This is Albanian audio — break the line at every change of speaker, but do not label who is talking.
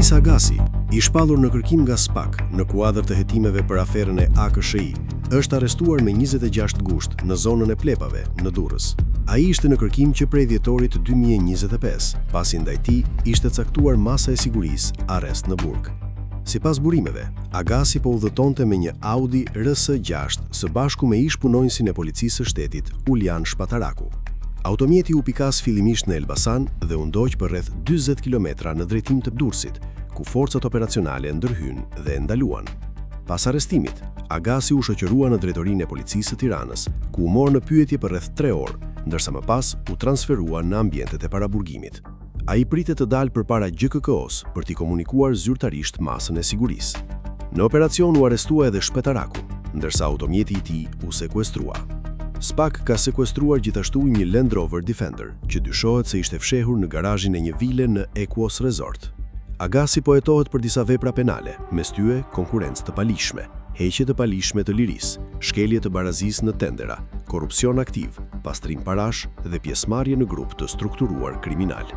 Elisa Agasi, i shpallur në kërkim nga SPAK në kuadër të hetimeve për aferën e AKSHI, është arrestuar me 26 gusht në zonën e Plepave, në Durrës. Ai ishte në kërkim që prej dhjetorit 2025, pasi ndaj tij ishte caktuar masa e sigurisë arrest në burg. Sipas burimeve, Agasi po udhëtonte me një Audi RS6 së bashku me ish punonjësin e policisë së shtetit, Uljan Shpataraku. Automjeti u pikas fillimisht në Elbasan dhe u ndoq për rreth 40 kilometra në drejtim të Durrësit, ku forcat operacionale ndërhyn dhe ndaluan. Pas arrestimit, Agasi u shoqërua në drejtorinë e policisë së Tiranës, ku u morë në pyetje për rreth 3 orë, ndërsa më pas u transferua në ambientet e paraburgimit. Ai pritet të dalë përpara GKK-s për t'i komunikuar zyrtarisht masën e sigurisë. Në operacion u arrestua edhe Shpetaraku, ndërsa automjeti i tij u sekuestrua. SPAK ka sekuestruar gjithashtu një Land Rover Defender, që dyshohet se ishte fshehur në garazhin e një vile në Equos Resort. Agasi po hetohet për disa vepra penale, mes tyre konkurrencë të palishme, heqje të palishme të lirisë, shkelje të barazisë në tendera, korrupsion aktiv, pastrim parash dhe pjesëmarrje në grup të strukturuar kriminal.